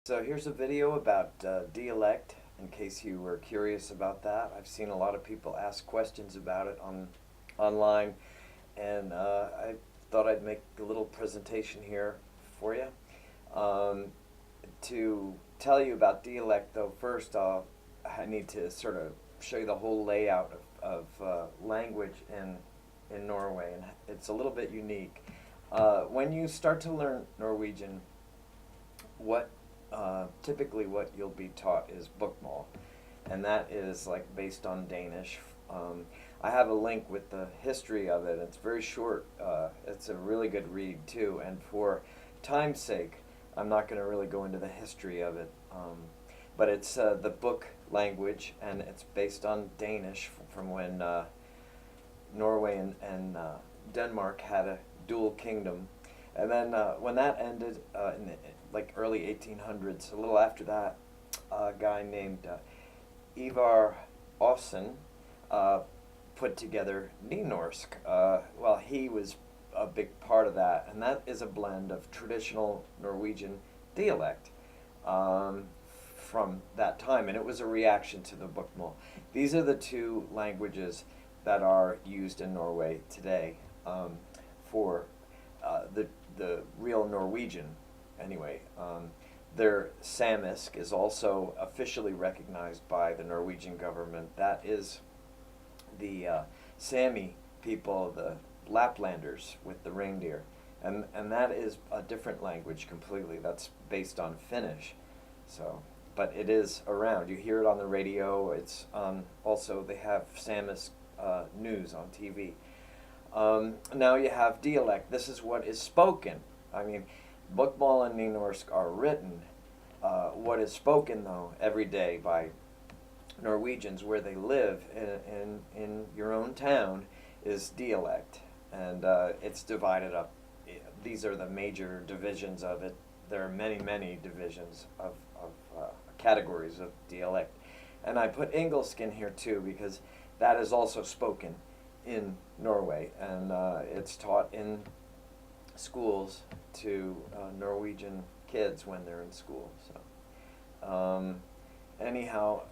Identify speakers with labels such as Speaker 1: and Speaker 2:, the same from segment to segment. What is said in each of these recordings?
Speaker 1: So here's a video about dialect, in case you were curious about that. I've seen a lot of people ask questions about it online, and I thought I'd make a little presentation here for you. To tell you about dialect, though, first I need to sort of show you the whole layout of language in Norway, and it's a little bit unique. When you start to learn Norwegian, what typically what you'll be taught is bokmål, and that is like based on Danish. I have a link with the history of it. It's very short. It's a really good read too, and for time's sake, I'm not going to really go into the history of it. But it's the book language, and it's based on Danish from when Norway and Denmark had a dual kingdom. And then when that ended in the like early 1800s, a little after that, a guy named Ivar Aasen put together Nynorsk. Well, he was a big part of that, and that is a blend of traditional Norwegian dialect from that time, and it was a reaction to the bokmål. These are the two languages that are used in Norway today for the real Norwegian. Anyway, their Samisk is also officially recognized by the Norwegian government. That is the Sami people, the Laplanders with the reindeer, and that is a different language completely. That's based on Finnish, so. But it is around. You hear it on the radio. It's also they have Samisk news on TV. Now you have dialect. This is what is spoken. I mean, bokmål and Nynorsk are written. What is spoken, though, every day by Norwegians where they live in your own town is dialect. And it's divided up. These are the major divisions of it. There are many, many divisions of categories of dialect. And I put Engelsk in here, too, because that is also spoken in Norway, and it's taught in schools to Norwegian kids when they're in school. So, anyhow,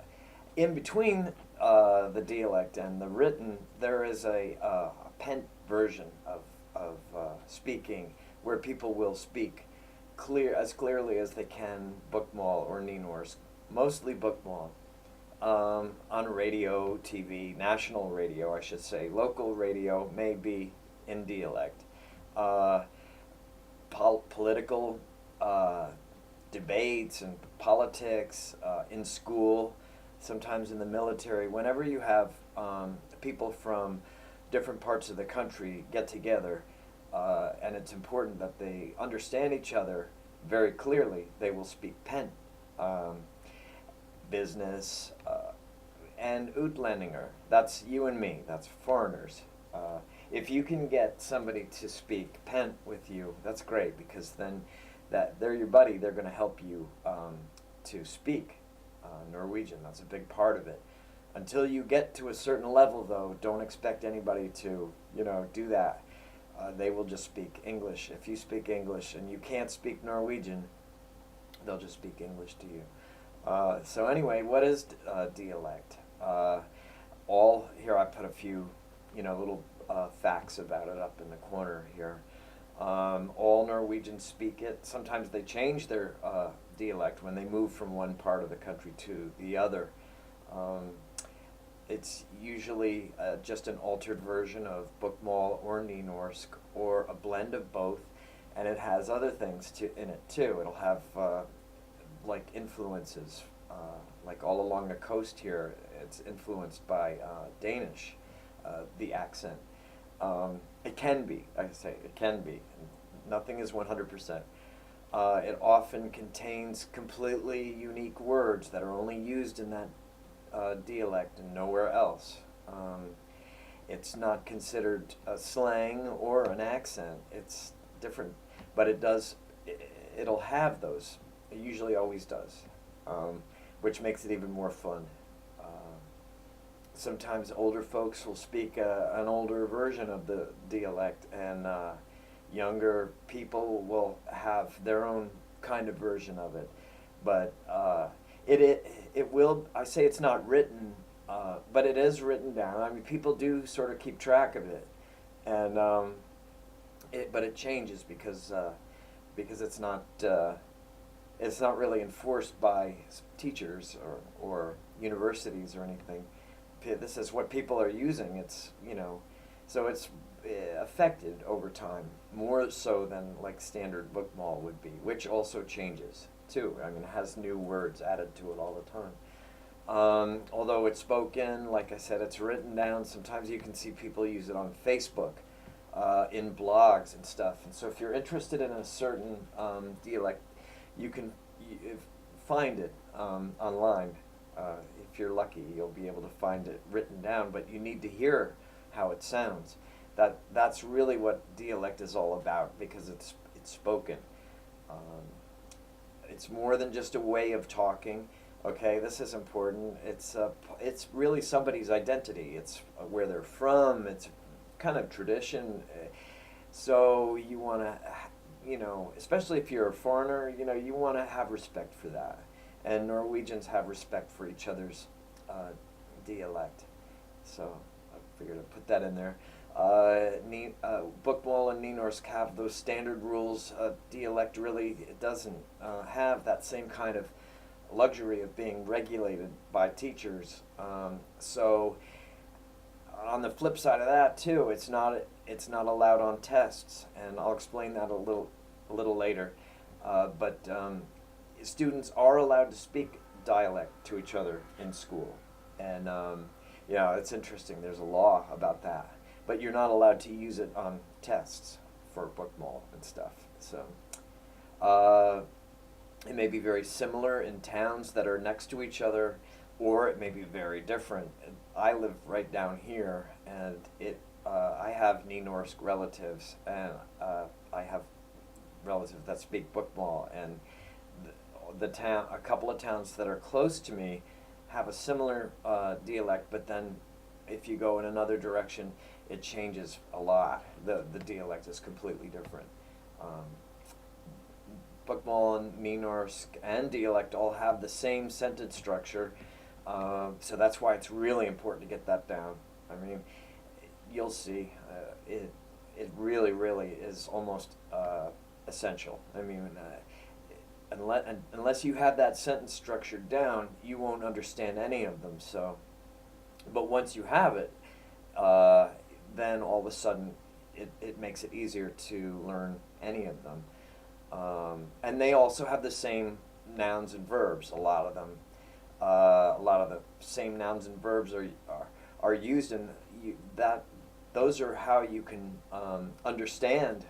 Speaker 1: in between the dialect and the written, there is a pent version of speaking where people will speak as clearly as they can bokmål or Nynorsk, mostly bokmål. On radio, TV, national radio, I should say, local radio may be in dialect. Political debates and politics in school, sometimes in the military, whenever you have people from different parts of the country get together, and it's important that they understand each other very clearly, they will speak pen. Business, and utlendingar. That's you and me. That's foreigners. If you can get somebody to speak pent with you, that's great, because then they're your buddy. They're going to help you to speak Norwegian. That's a big part of it. Until you get to a certain level, though, don't expect anybody to do that. They will just speak English. If you speak English and you can't speak Norwegian, they'll just speak English to you. So anyway, what is dialect? All here, I put a few, little facts about it up in the corner here. All Norwegians speak it. Sometimes they change their dialect when they move from one part of the country to the other. It's usually just an altered version of bokmål or Nynorsk, or a blend of both, and it has other things in it too. It'll have like influences, like all along the coast here, it's influenced by Danish, the accent. It can be, I say, it can be. Nothing is 100%. It often contains completely unique words that are only used in that dialect and nowhere else. It's not considered a slang or an accent. It's different, but it'll have those. It usually always does, which makes it even more fun. Sometimes older folks will speak an older version of the dialect, and younger people will have their own kind of version of it. but it will. I say it's not written, but it is written down. I mean, people do sort of keep track of it, and but it changes because it's not really enforced by teachers or universities or anything. This is what people are using. It's, so it's affected over time, more so than like standard bookmall would be, which also changes too. I mean, it has new words added to it all the time. Although it's spoken, like I said, it's written down. Sometimes you can see people use it on Facebook, in blogs and stuff. And so if you're interested in a certain dialect, you can find it online. If you're lucky, you'll be able to find it written down, but you need to hear how it sounds. That's really what dialect is all about, because it's spoken. It's more than just a way of talking. Okay, this is important. It's really somebody's identity. It's where they're from. It's kind of tradition. So you want to, especially if you're a foreigner, you want to have respect for that. And Norwegians have respect for each other's dialect. So I figured I'd put that in there. Bokmål and Nynorsk have those standard rules. Dialect really doesn't have that same kind of luxury of being regulated by teachers. So on the flip side of that too, it's not allowed on tests, and I'll explain that a little later. But students are allowed to speak dialect to each other in school, and it's interesting. There's a law about that, but you're not allowed to use it on tests for bookmall and stuff. So it may be very similar in towns that are next to each other, or it may be very different. I live right down here, and I have Nynorsk relatives, and I have relatives that speak bookmall, and a couple of towns that are close to me have a similar dialect, but then if you go in another direction, it changes a lot. The dialect is completely different. Bookmall and Nynorsk and dialect all have the same sentence structure, so that's why it's really important to get that down. I mean, you'll see, it really, really is almost essential. I mean, unless you have that sentence structure down, you won't understand any of them. So, but once you have it, then all of a sudden it makes it easier to learn any of them. And they also have the same nouns and verbs. A lot of them, a lot of the same nouns and verbs are used, and those are how you can understand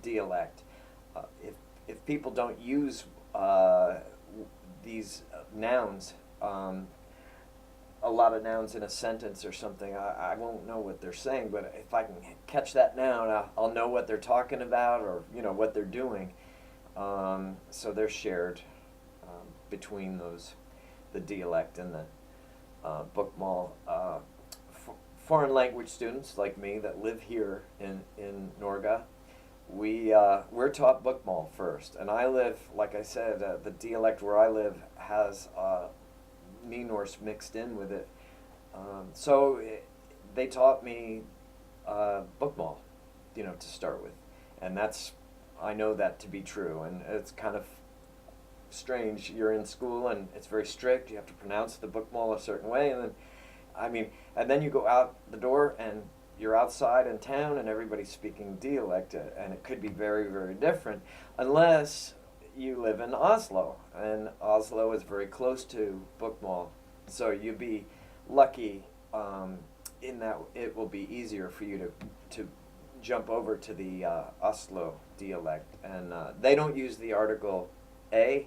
Speaker 1: dialect. If people don't use these nouns, a lot of nouns in a sentence or something, I won't know what they're saying, but if I can catch that noun, I'll know what they're talking about, or what they're doing. So they're shared between the dialect and the bookmall. Foreign language students like me that live here in Norge, we're taught bookmall first, and I live, like I said, the dialect where I live has Nynorsk mixed in with it. So they taught me bookmall, to start with, and I know that to be true. And it's kind of strange. You're in school and it's very strict. You have to pronounce the bookmall a certain way, and then you go out the door and you're outside in town and everybody's speaking dialect, and it could be very, very different unless you live in Oslo, and Oslo is very close to bookmall, so you'd be lucky in that it will be easier for you to jump over to the Oslo dialect, and they don't use the article a,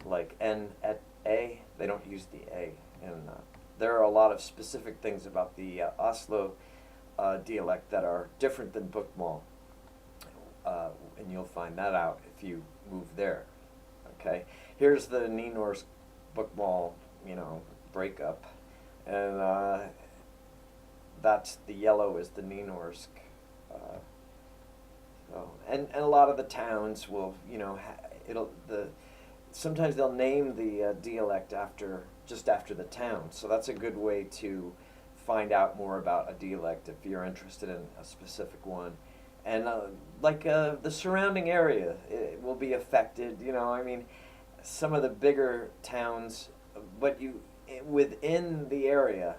Speaker 1: like N at a. They don't use the a, and there are a lot of specific things about the Oslo dialect that are different than bookmall, and you'll find that out if you move there. Okay, here's the Nynorsk bookmall, breakup, and that's the yellow is the Nynorsk. And a lot of the towns will, sometimes they'll name the dialect just after the town. So that's a good way to find out more about a dialect if you're interested in a specific one. And the surrounding area, it will be affected. I mean, some of the bigger towns, but within the area,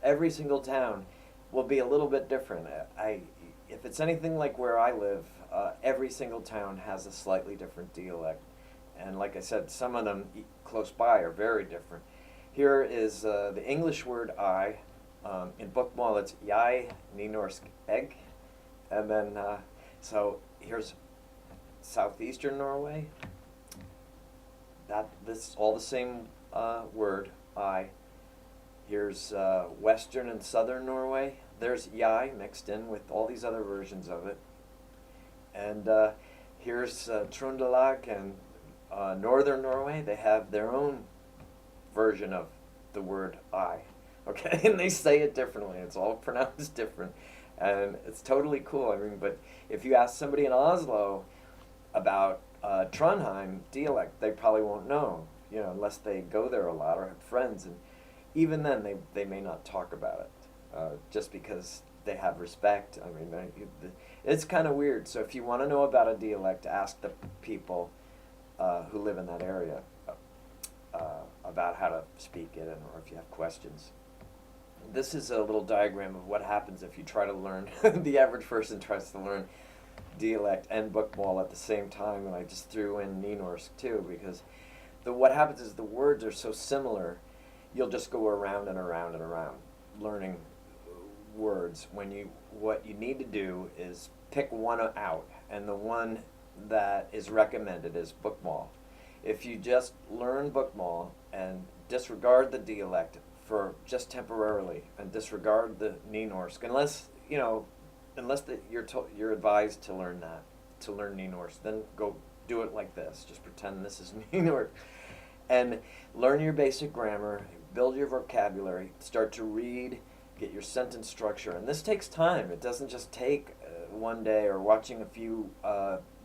Speaker 1: every single town will be a little bit different. If it's anything like where I live, every single town has a slightly different dialect. And like I said, some of them close by are very different. Here is the English word I. In Bokmål, it's jeg, nynorsk egg. And then, so here's southeastern Norway. This is all the same word, I. Here's western and southern Norway. There's jeg mixed in with all these other versions of it. And here's Trøndelag and northern Norway. They have their own version of the word I. Okay, and they say it differently. It's all pronounced different. And it's totally cool. I mean, but if you ask somebody in Oslo about Trondheim dialect, they probably won't know, unless they go there a lot or have friends. And even then, they may not talk about it, just because they have respect. I mean, it's kind of weird. So if you want to know about a dialect, ask the people who live in that area about how to speak it, or if you have questions. This is a little diagram of what happens if you try to learn, the average person tries to learn dialect and Bokmål at the same time, and I just threw in nynorsk too, because what happens is the words are so similar, you'll just go around and around and around learning words. What you need to do is pick one out, and the one that is recommended is Bokmål. If you just learn Bokmål and disregard the dialect for just temporarily, and disregard the nynorsk, unless you're advised to learn nynorsk, then go do it like this. Just pretend this is nynorsk, and learn your basic grammar, build your vocabulary, start to read, get your sentence structure, and this takes time. It doesn't just take one day or watching a few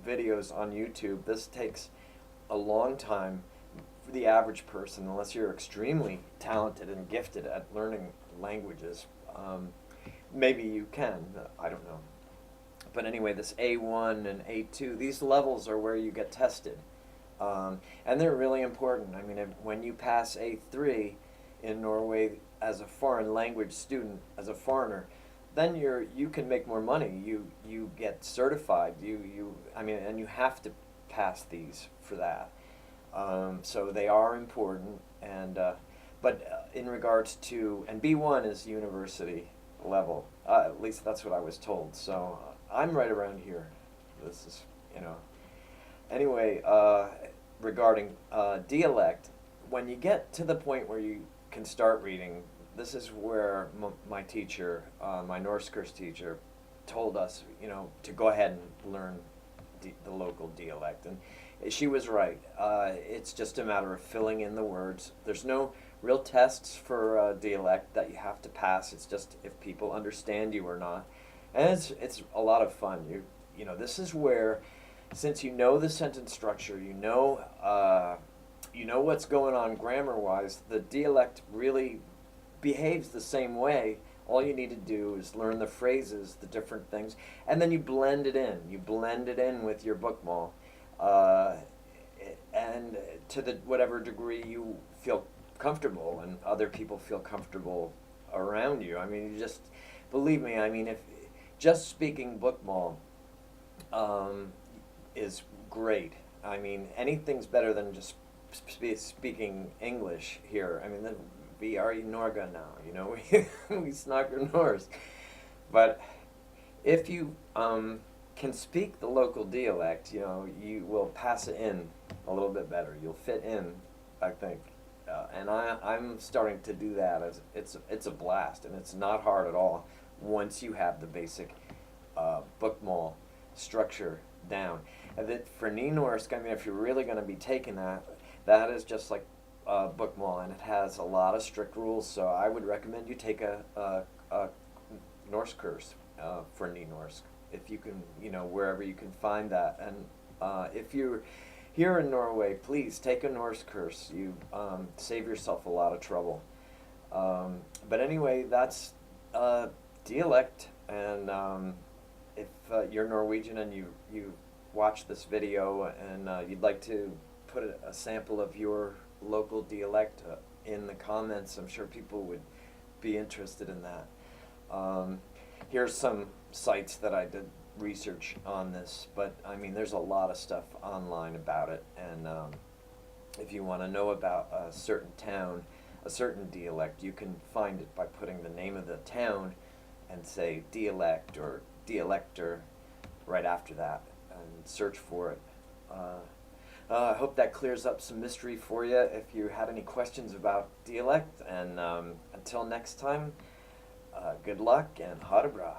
Speaker 1: videos on YouTube. This takes a long time for the average person, unless you're extremely talented and gifted at learning languages. Maybe you can, I don't know. But anyway, this A1 and A2, these levels are where you get tested. And they're really important. I mean, when you pass A3 in Norway as a foreign language student, as a foreigner, then you can make more money. You get certified. And you have to pass these for that. So they are important, but in regards to, and B1 is university level, at least that's what I was told, so I'm right around here. This is, Anyway, regarding dialect, when you get to the point where you can start reading, this is where my teacher, my Norske teacher, told us, to go ahead and learn the local dialect. And she was right. It's just a matter of filling in the words. There's no real tests for dialect that you have to pass. It's just if people understand you or not. And it's a lot of fun. This is where, since you know the sentence structure, you know what's going on grammar-wise, the dialect really behaves the same way. All you need to do is learn the phrases, the different things, and then you blend it in. You blend it in with your Bokmål. And to whatever degree you feel comfortable and other people feel comfortable around you. I mean, believe me, if just speaking Bokmål is great. I mean, anything's better than just speaking English here. I mean, we are in Norge now, we snakker norsk. But if you can speak the local dialect, you will pass it in a little bit better. You'll fit in, I think. And I'm starting to do that. It's a blast, and it's not hard at all once you have the basic Bokmål structure down. And that for nynorsk, if you're really going to be taking that is just like Bokmål, and it has a lot of strict rules. So I would recommend you take a Norsk course for nynorsk, if you can, wherever you can find that. And if you're here in Norway, please take a Norse course. You save yourself a lot of trouble. But anyway, that's dialect, and if you're Norwegian and you watch this video and you'd like to put a sample of your local dialect in the comments, I'm sure people would be interested in that. Here's some sites that I did research on this, but I mean there's a lot of stuff online about it, and if you want to know about a certain town, a certain dialect, you can find it by putting the name of the town and say dialect or dialecter right after that and search for it. I hope that clears up some mystery for you if you had any questions about dialect, and until next time, good luck and ha det bra.